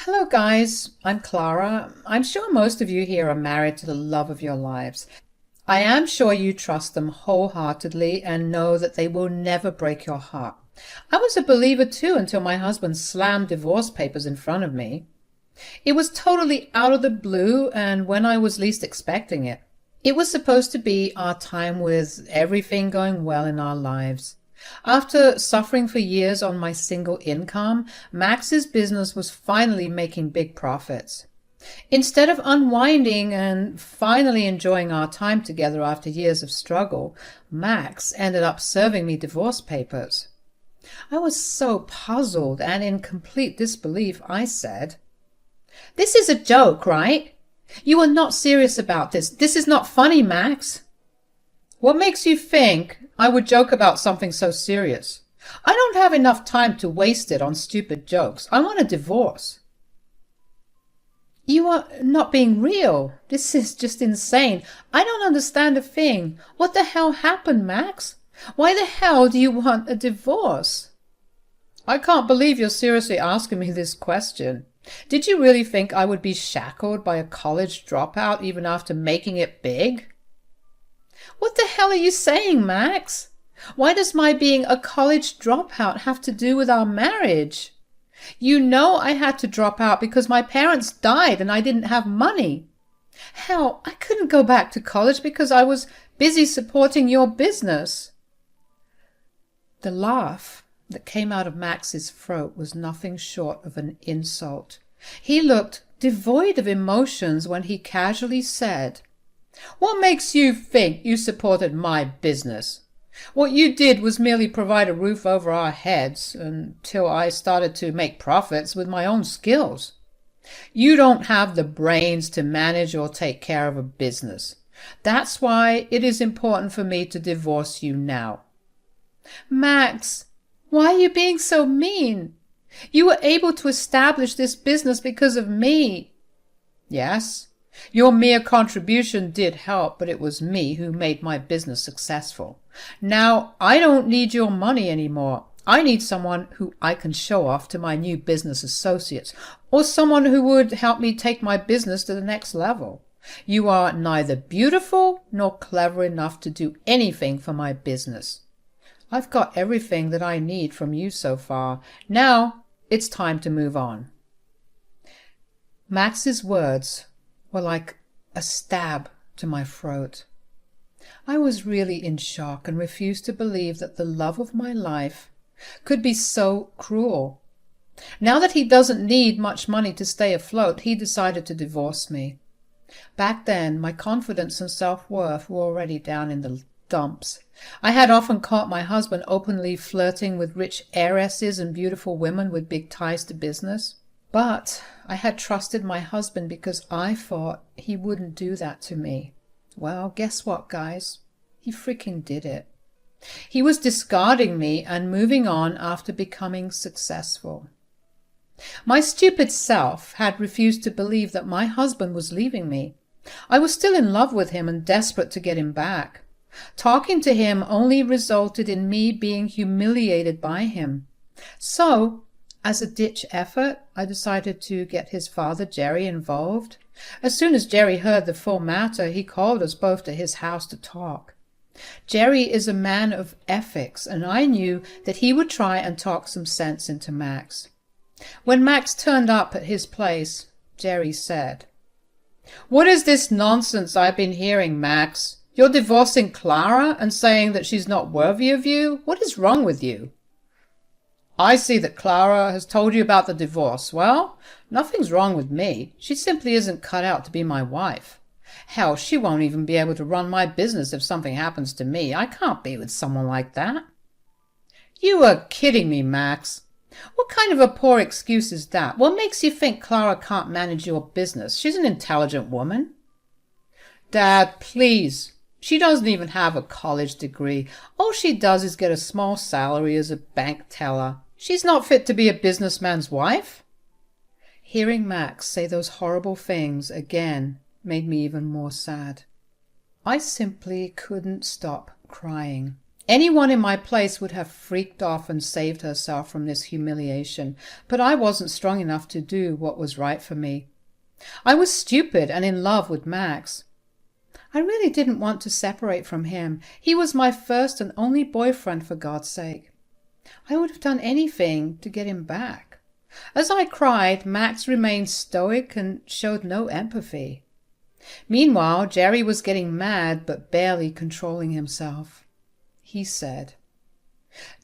Hello, guys. I'm Clara. I'm sure most of you here are married to the love of your lives. I am sure you trust them wholeheartedly and know that they will never break your heart. I was a believer too until my husband slammed divorce papers in front of me. It was totally out of the blue and when I was least expecting it. It was supposed to be our time with everything going well in our lives. After suffering for years on my single income, Max's business was finally making big profits. Instead of unwinding and finally enjoying our time together after years of struggle, Max ended up serving me divorce papers. I was so puzzled and in complete disbelief, I said, "This is a joke, right? You are not serious about this. This is not funny, Max." "What makes you think I would joke about something so serious? I don't have enough time to waste it on stupid jokes. I want a divorce." "You are not being real. This is just insane. I don't understand a thing. What the hell happened, Max? Why the hell do you want a divorce?" "I can't believe you're seriously asking me this question. Did you really think I would be shackled by a college dropout even after making it big?" "What the hell are you saying, Max? Why does my being a college dropout have to do with our marriage? You know I had to drop out because my parents died and I didn't have money. Hell, I couldn't go back to college because I was busy supporting your business." The laugh that came out of Max's throat was nothing short of an insult. He looked devoid of emotions when he casually said, "What makes you think you supported my business? What you did was merely provide a roof over our heads until I started to make profits with my own skills. You don't have the brains to manage or take care of a business. That's why it is important for me to divorce you now." "Max, why are you being so mean? You were able to establish this business because of me." "Yes. Your mere contribution did help, but it was me who made my business successful. Now I don't need your money anymore. I need someone who I can show off to my new business associates, or someone who would help me take my business to the next level. You are neither beautiful nor clever enough to do anything for my business. I've got everything that I need from you so far. Now it's time to move on." Max's words were like a stab to my throat. I was really in shock and refused to believe that the love of my life could be so cruel. Now that he doesn't need much money to stay afloat, he decided to divorce me. Back then, my confidence and self-worth were already down in the dumps. I had often caught my husband openly flirting with rich heiresses and beautiful women with big ties to business. But I had trusted my husband because I thought he wouldn't do that to me. Well, guess what, guys? He freaking did it. He was discarding me and moving on after becoming successful. My stupid self had refused to believe that my husband was leaving me. I was still in love with him and desperate to get him back. Talking to him only resulted in me being humiliated by him. So, as a ditch effort, I decided to get his father, Jerry, involved. As soon as Jerry heard the full matter, he called us both to his house to talk. Jerry is a man of ethics, and I knew that he would try and talk some sense into Max. When Max turned up at his place, Jerry said, "What is this nonsense I've been hearing, Max? You're divorcing Clara and saying that she's not worthy of you? What is wrong with you?" "I see that Clara has told you about the divorce. Well, nothing's wrong with me. She simply isn't cut out to be my wife. Hell, she won't even be able to run my business if something happens to me. I can't be with someone like that." "You are kidding me, Max. What kind of a poor excuse is that? What makes you think Clara can't manage your business? She's an intelligent woman." "Dad, please. She doesn't even have a college degree. All she does is get a small salary as a bank teller. She's not fit to be a businessman's wife." Hearing Max say those horrible things again made me even more sad. I simply couldn't stop crying. Anyone in my place would have freaked off and saved herself from this humiliation, but I wasn't strong enough to do what was right for me. I was stupid and in love with Max. I really didn't want to separate from him. He was my first and only boyfriend, for God's sake. I would have done anything to get him back. As I cried, Max remained stoic and showed no empathy. Meanwhile, Jerry was getting mad but barely controlling himself. He said,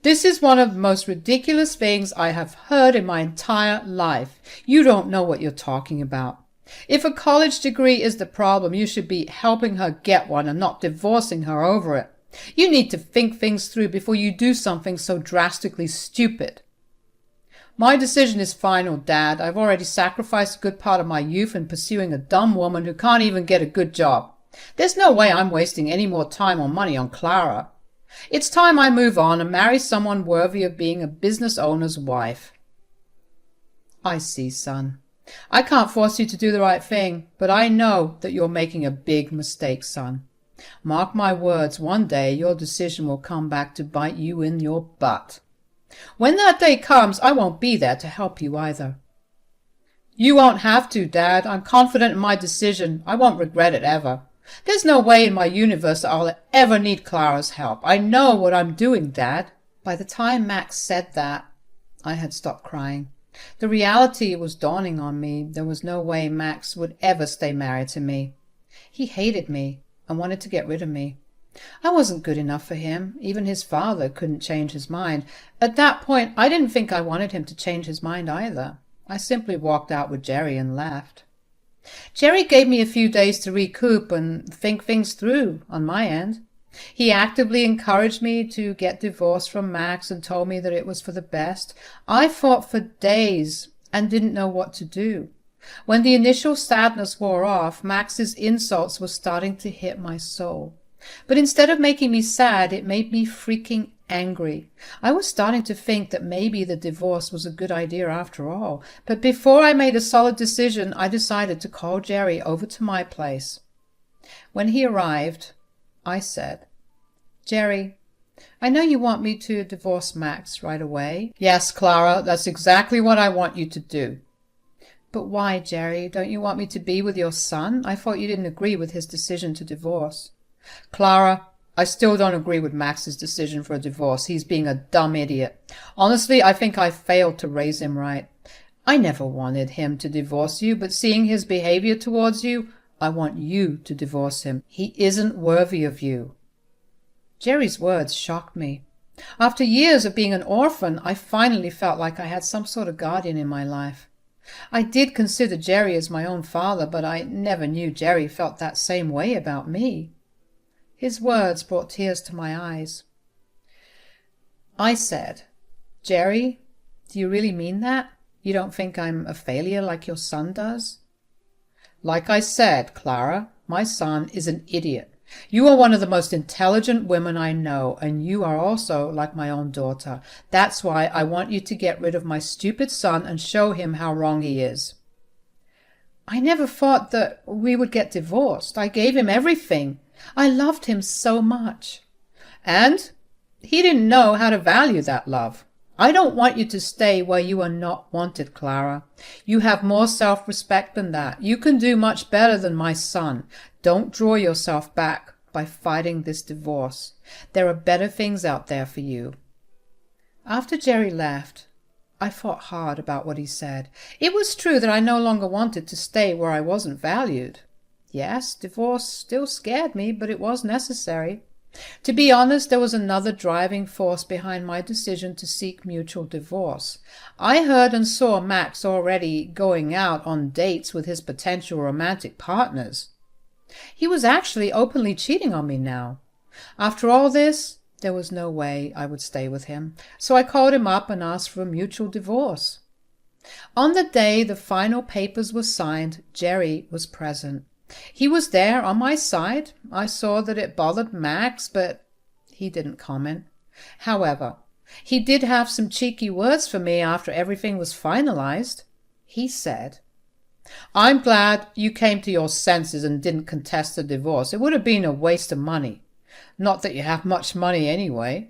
"This is one of the most ridiculous things I have heard in my entire life. You don't know what you're talking about. If a college degree is the problem, you should be helping her get one and not divorcing her over it. You need to think things through before you do something so drastically stupid." "My decision is final, Dad. I've already sacrificed a good part of my youth in pursuing a dumb woman who can't even get a good job. There's no way I'm wasting any more time or money on Clara. It's time I move on and marry someone worthy of being a business owner's wife." "I see, son. I can't force you to do the right thing, but I know that you're making a big mistake, son. Mark my words, one day your decision will come back to bite you in your butt. When that day comes, I won't be there to help you either." "You won't have to, Dad. I'm confident in my decision. I won't regret it ever. There's no way in my universe that I'll ever need Clara's help. I know what I'm doing, Dad." By the time Max said that, I had stopped crying. The reality was dawning on me. There was no way Max would ever stay married to me. He hated me and wanted to get rid of me. I wasn't good enough for him. Even his father couldn't change his mind. At that point, I didn't think I wanted him to change his mind either. I simply walked out with Jerry and left. Jerry gave me a few days to recoup and think things through on my end. He actively encouraged me to get divorced from Max and told me that it was for the best. I fought for days and didn't know what to do. When the initial sadness wore off, Max's insults were starting to hit my soul. But instead of making me sad, it made me freaking angry. I was starting to think that maybe the divorce was a good idea after all. But before I made a solid decision, I decided to call Jerry over to my place. When he arrived, I said, "Jerry, I know you want me to divorce Max right away." "Yes, Clara, that's exactly what I want you to do." "But why, Jerry? Don't you want me to be with your son? I thought you didn't agree with his decision to divorce." "Clara, I still don't agree with Max's decision for a divorce. He's being a dumb idiot. Honestly, I think I failed to raise him right. I never wanted him to divorce you, but seeing his behavior towards you, I want you to divorce him. He isn't worthy of you." Jerry's words shocked me. After years of being an orphan, I finally felt like I had some sort of guardian in my life. I did consider Jerry as my own father, but I never knew Jerry felt that same way about me. His words brought tears to my eyes. I said, "Jerry, do you really mean that? You don't think I'm a failure like your son does?" "Like I said, Clara, my son is an idiot. You are one of the most intelligent women I know, and you are also like my own daughter. That's why I want you to get rid of my stupid son and show him how wrong he is." "I never thought that we would get divorced. I gave him everything. I loved him so much." "And he didn't know how to value that love. I don't want you to stay where you are not wanted, Clara. You have more self-respect than that. You can do much better than my son. Don't draw yourself back by fighting this divorce. There are better things out there for you." After Jerry left, I thought hard about what he said. It was true that I no longer wanted to stay where I wasn't valued. Yes, divorce still scared me, but it was necessary. To be honest, there was another driving force behind my decision to seek mutual divorce. I heard and saw Max already going out on dates with his potential romantic partners. He was actually openly cheating on me now. After all this, there was no way I would stay with him, so I called him up and asked for a mutual divorce. On the day the final papers were signed, Jerry was present. He was there on my side. I saw that it bothered Max, but he didn't comment. However, he did have some cheeky words for me after everything was finalized. He said, "I'm glad you came to your senses and didn't contest the divorce. It would have been a waste of money. Not that you have much money anyway.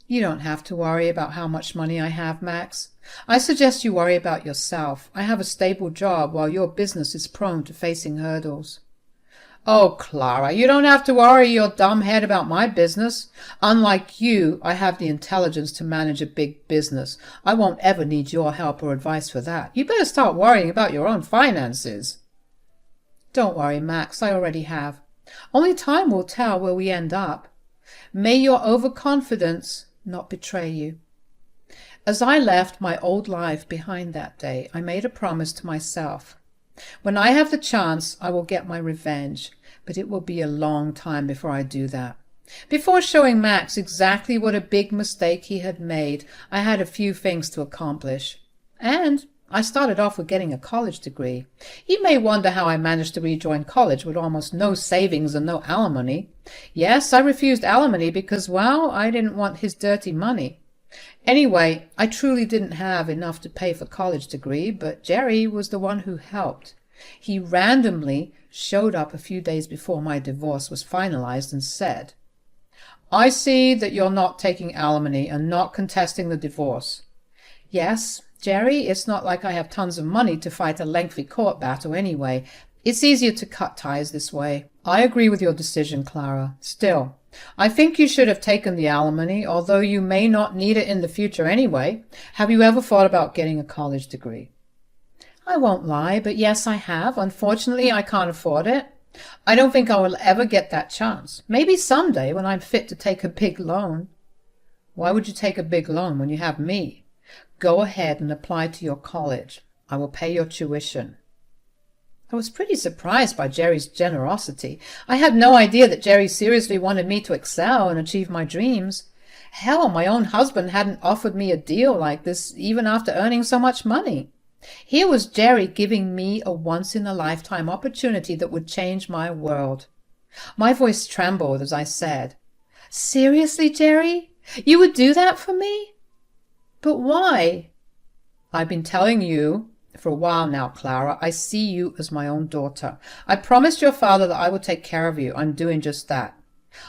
You don't have to worry about how much money I have, Max. I suggest you worry about yourself. I have a stable job while your business is prone to facing hurdles. Oh, Clara, you don't have to worry your dumb head about my business. Unlike you, I have the intelligence to manage a big business. I won't ever need your help or advice for that. You better start worrying about your own finances. Don't worry, Max, I already have. Only time will tell where we end up. May your overconfidence not betray you. As I left my old life behind that day, I made a promise to myself. When I have the chance, I will get my revenge, but it will be a long time before I do that. Before showing Max exactly what a big mistake he had made, I had a few things to accomplish. And I started off with getting a college degree. You may wonder how I managed to rejoin college with almost no savings and no alimony. Yes, I refused alimony because, well, I didn't want his dirty money. Anyway, I truly didn't have enough to pay for college degree, but Jerry was the one who helped. He randomly showed up a few days before my divorce was finalized and said, "I see that you're not taking alimony and not contesting the divorce." Yes, Jerry, it's not like I have tons of money to fight a lengthy court battle anyway. It's easier to cut ties this way. I agree with your decision, Clara. Still, I think you should have taken the alimony, although you may not need it in the future anyway. Have you ever thought about getting a college degree? I won't lie, but yes, I have. Unfortunately, I can't afford it. I don't think I will ever get that chance. Maybe someday when I'm fit to take a big loan. Why would you take a big loan when you have me? Go ahead and apply to your college. I will pay your tuition. I was pretty surprised by Jerry's generosity. I had no idea that Jerry seriously wanted me to excel and achieve my dreams. Hell, my own husband hadn't offered me a deal like this even after earning so much money. Here was Jerry giving me a once-in-a-lifetime opportunity that would change my world. My voice trembled as I said, "Seriously, Jerry? You would do that for me?" "But why?" "I've been telling you for a while now, Clara. I see you as my own daughter. I promised your father that I would take care of you. I'm doing just that.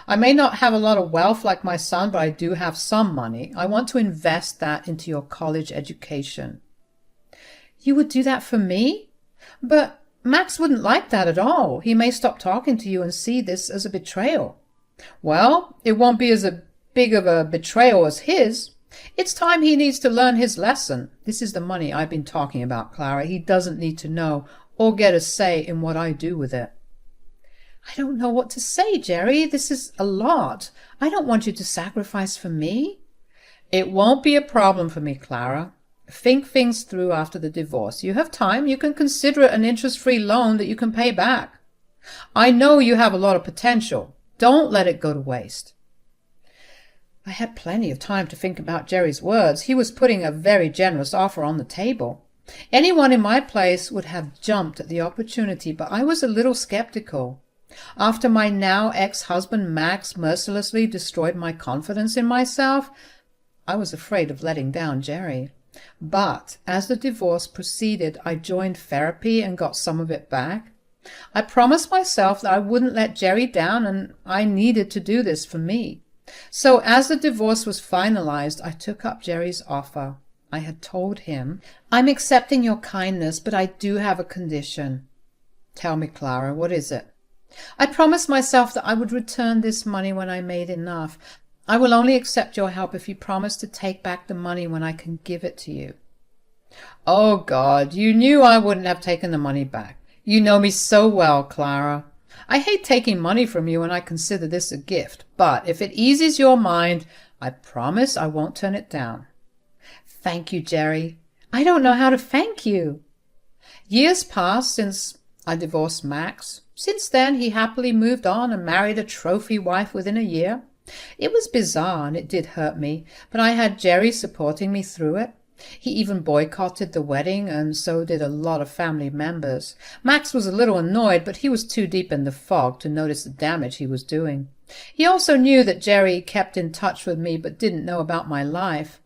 I may not have a lot of wealth like my son, but I do have some money. I want to invest that into your college education." "You would do that for me? But Max wouldn't like that at all. He may stop talking to you and see this as a betrayal." "Well, it won't be as big of a betrayal as his. It's time he needs to learn his lesson. This is the money I've been talking about, Clara. He doesn't need to know or get a say in what I do with it." "I don't know what to say, Jerry. This is a lot. I don't want you to sacrifice for me." "It won't be a problem for me, Clara. Think things through after the divorce. You have time. You can consider it an interest-free loan that you can pay back. I know you have a lot of potential. Don't let it go to waste." I had plenty of time to think about Jerry's words. He was putting a very generous offer on the table. Anyone in my place would have jumped at the opportunity, but I was a little skeptical. After my now ex-husband Max mercilessly destroyed my confidence in myself, I was afraid of letting down Jerry. But as the divorce proceeded, I joined therapy and got some of it back. I promised myself that I wouldn't let Jerry down, and I needed to do this for me. So as the divorce was finalized, I took up Jerry's offer. I had told him, "I'm accepting your kindness, but I do have a condition." "Tell me, Clara, what is it?" "I promised myself that I would return this money when I made enough. I will only accept your help if you promise to take back the money when I can give it to you." "Oh, God, you knew I wouldn't have taken the money back. You know me so well, Clara. I hate taking money from you, and I consider this a gift. But if it eases your mind, I promise I won't turn it down." "Thank you, Jerry. I don't know how to thank you." Years passed since I divorced Max. Since then, he happily moved on and married a trophy wife within a year. It was bizarre, and it did hurt me, but I had Jerry supporting me through it. He even boycotted the wedding, and so did a lot of family members. Max was a little annoyed, but he was too deep in the fog to notice the damage he was doing. He also knew that Jerry kept in touch with me but didn't know about my life.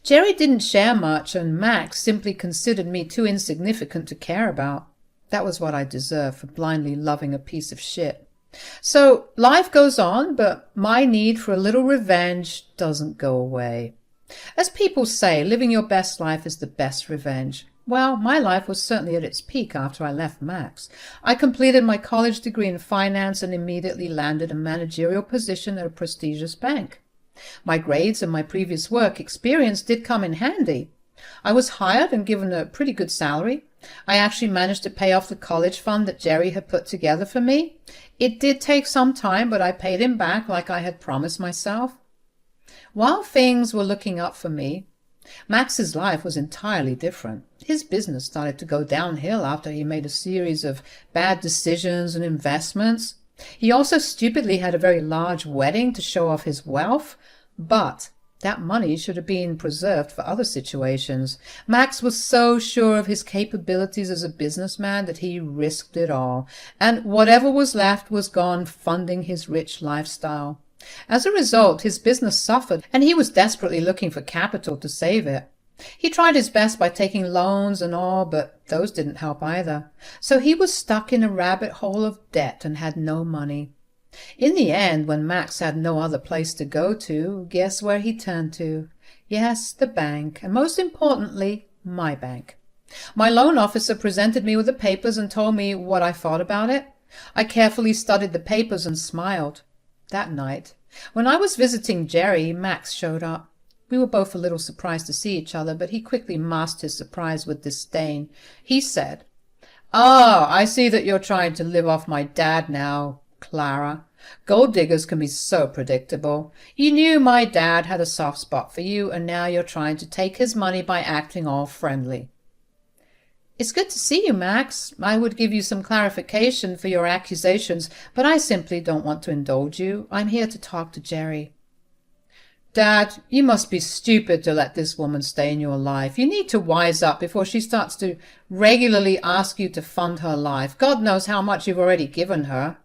Jerry didn't share much, and Max simply considered me too insignificant to care about. That was what I deserved for blindly loving a piece of shit. So life goes on, but my need for a little revenge doesn't go away. As people say, living your best life is the best revenge. Well, my life was certainly at its peak after I left Max. I completed my college degree in finance and immediately landed a managerial position at a prestigious bank. My grades and my previous work experience did come in handy. I was hired and given a pretty good salary. I actually managed to pay off the college fund that Jerry had put together for me. It did take some time, but I paid him back like I had promised myself. While things were looking up for me, Max's life was entirely different. His business started to go downhill after he made a series of bad decisions and investments. He also stupidly had a very large wedding to show off his wealth, but that money should have been preserved for other situations. Max was so sure of his capabilities as a businessman that he risked it all, and whatever was left was gone funding his rich lifestyle. As a result, his business suffered, and he was desperately looking for capital to save it. He tried his best by taking loans and all, but those didn't help either. So he was stuck in a rabbit hole of debt and had no money. In the end, when Max had no other place to go to, guess where he turned to? Yes, the bank, and most importantly, my bank. My loan officer presented me with the papers and told me what I thought about it. I carefully studied the papers and smiled. That night, when I was visiting Jerry, Max showed up. We were both a little surprised to see each other, but he quickly masked his surprise with disdain. He said, "Ah, I see that you're trying to live off my dad now, Clara. Gold diggers can be so predictable. You knew my dad had a soft spot for you, and now you're trying to take his money by acting all friendly." "It's good to see you, Max. I would give you some clarification for your accusations, but I simply don't want to indulge you. I'm here to talk to Jerry." "Dad, you must be stupid to let this woman stay in your life. You need to wise up before she starts to regularly ask you to fund her life. God knows how much you've already given her."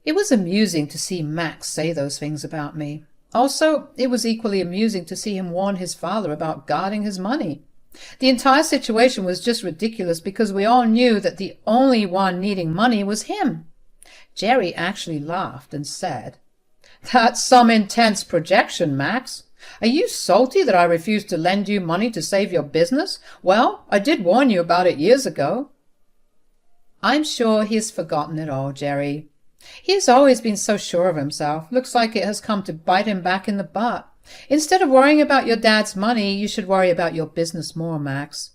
It was amusing to see Max say those things about me. Also, it was equally amusing to see him warn his father about guarding his money. The entire situation was just ridiculous because we all knew that the only one needing money was him. Jerry actually laughed and said, "That's some intense projection, Max. Are you salty that I refused to lend you money to save your business? Well, I did warn you about it years ago." "I'm sure he has forgotten it all, Jerry. He has always been so sure of himself. Looks like it has come to bite him back in the butt. Instead of worrying about your dad's money, you should worry about your business more, Max."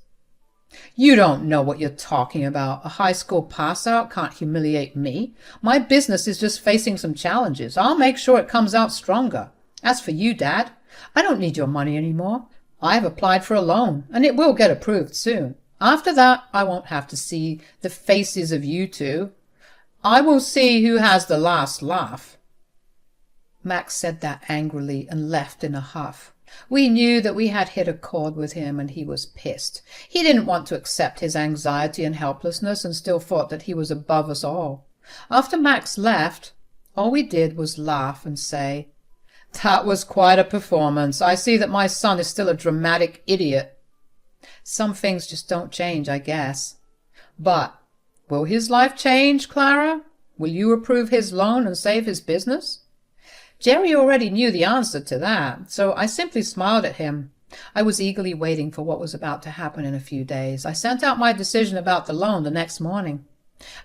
"You don't know what you're talking about. A high school pass-out can't humiliate me. My business is just facing some challenges. I'll make sure it comes out stronger. As for you, Dad, I don't need your money anymore. I've applied for a loan, and it will get approved soon. After that, I won't have to see the faces of you two. I will see who has the last laugh." Max said that angrily and left in a huff. We knew that we had hit a chord with him, and he was pissed. He didn't want to accept his anxiety and helplessness and still thought that he was above us all. After Max left, all we did was laugh and say, "That was quite a performance. I see that my son is still a dramatic idiot." Some things just don't change, I guess. But will his life change, Clara? Will you approve his loan and save his business? Jerry already knew the answer to that, so I simply smiled at him. I was eagerly waiting for what was about to happen in a few days. I sent out my decision about the loan the next morning.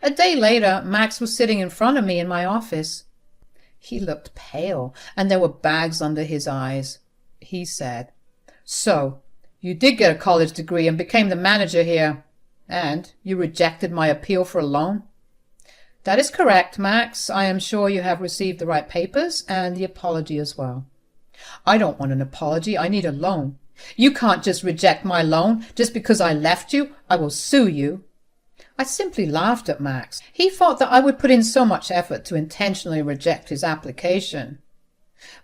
A day later, Max was sitting in front of me in my office. He looked pale, and there were bags under his eyes. He said, "So, you did get a college degree and became the manager here, and you rejected my appeal for a loan?" "That is correct, Max. I am sure you have received the right papers and the apology as well." "I don't want an apology. I need a loan. You can't just reject my loan just because I left you. I will sue you." I simply laughed at Max. He thought that I would put in so much effort to intentionally reject his application.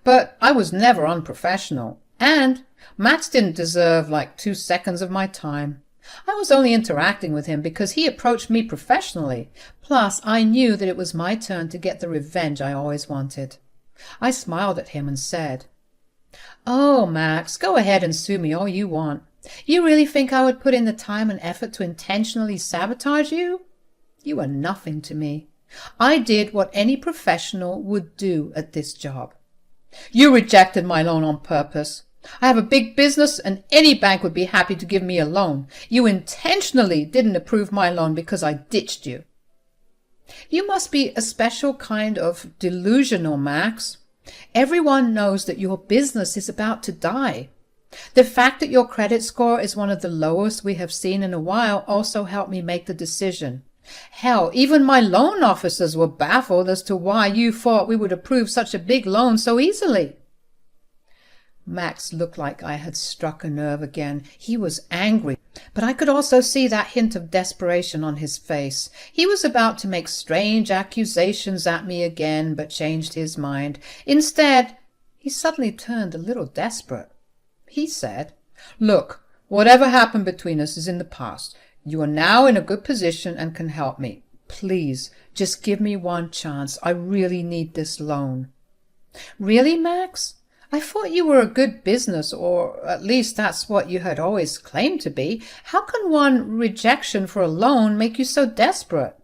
But I was never unprofessional, and Max didn't deserve like 2 seconds of my time. I was only interacting with him because he approached me professionally. Plus, I knew that it was my turn to get the revenge I always wanted. I smiled at him and said, "Oh, Max, go ahead and sue me all you want. You really think I would put in the time and effort to intentionally sabotage you? You are nothing to me. I did what any professional would do at this job. You rejected my loan on purpose. I have a big business and any bank would be happy to give me a loan. You intentionally didn't approve my loan because I ditched you. You must be a special kind of delusional, Max. Everyone knows that your business is about to die. The fact that your credit score is one of the lowest we have seen in a while also helped me make the decision. Hell, even my loan officers were baffled as to why you thought we would approve such a big loan so easily. Max looked like I had struck a nerve again. He was angry, but I could also see that hint of desperation on his face. He was about to make strange accusations at me again, but changed his mind. Instead, he suddenly turned a little desperate. He said, "Look, whatever happened between us is in the past. You are now in a good position and can help me. Please, just give me one chance. I really need this loan." "Really, Max? I thought you were a good business, or at least that's what you had always claimed to be. How can one rejection for a loan make you so desperate?"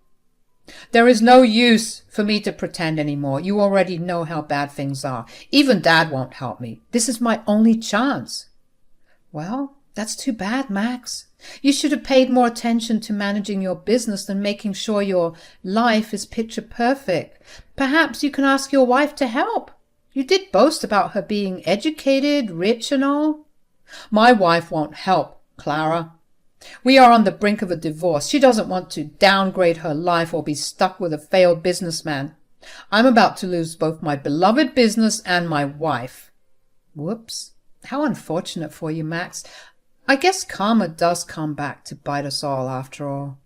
"There is no use for me to pretend any more. You already know how bad things are. Even Dad won't help me. This is my only chance." "Well, that's too bad, Max. You should have paid more attention to managing your business than making sure your life is picture perfect. Perhaps you can ask your wife to help. You did boast about her being educated, rich and all." "My wife won't help, Clara. We are on the brink of a divorce. She doesn't want to downgrade her life or be stuck with a failed businessman. I'm about to lose both my beloved business and my wife." Whoops. How unfortunate for you, Max. I guess karma does come back to bite us all after all.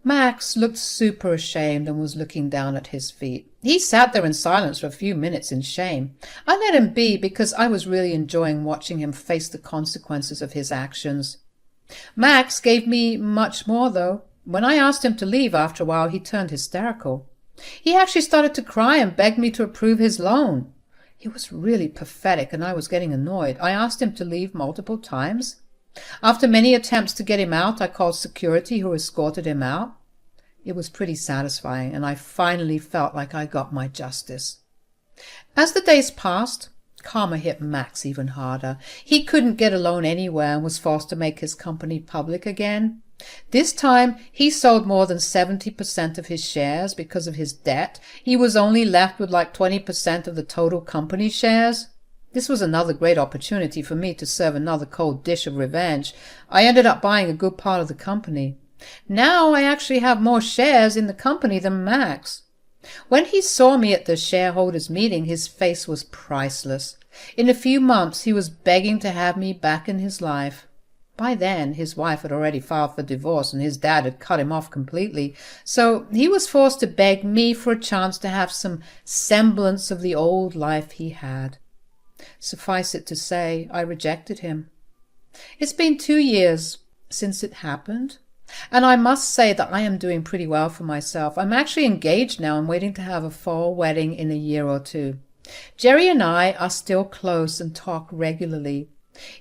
Max looked super ashamed and was looking down at his feet. He sat there in silence for a few minutes in shame. I let him be because I was really enjoying watching him face the consequences of his actions. Max gave me much more, though. When I asked him to leave after a while, he turned hysterical. He actually started to cry and begged me to approve his loan. He was really pathetic, and I was getting annoyed. I asked him to leave multiple times. After many attempts to get him out, I called security, who escorted him out. It was pretty satisfying, and I finally felt like I got my justice. As the days passed, karma hit Max even harder. He couldn't get a loan anywhere and was forced to make his company public again. This time, he sold more than 70% of his shares because of his debt. He was only left with like 20% of the total company shares. This was another great opportunity for me to serve another cold dish of revenge. I ended up buying a good part of the company. Now I actually have more shares in the company than Max. When he saw me at the shareholders' meeting, his face was priceless. In a few months, he was begging to have me back in his life. By then, his wife had already filed for divorce and his dad had cut him off completely, so he was forced to beg me for a chance to have some semblance of the old life he had. Suffice it to say, I rejected him. It's been 2 years since it happened, and I must say that I am doing pretty well for myself. I'm actually engaged now and waiting to have a fall wedding in a year or two. Jerry and I are still close and talk regularly.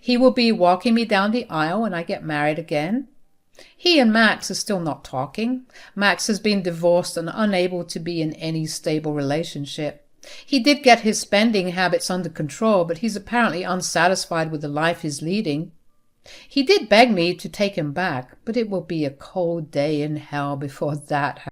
He will be walking me down the aisle when I get married again. He and Max are still not talking. Max has been divorced and unable to be in any stable relationship. He did get his spending habits under control, but he's apparently unsatisfied with the life he's leading. He did beg me to take him back, but it will be a cold day in hell before that happens.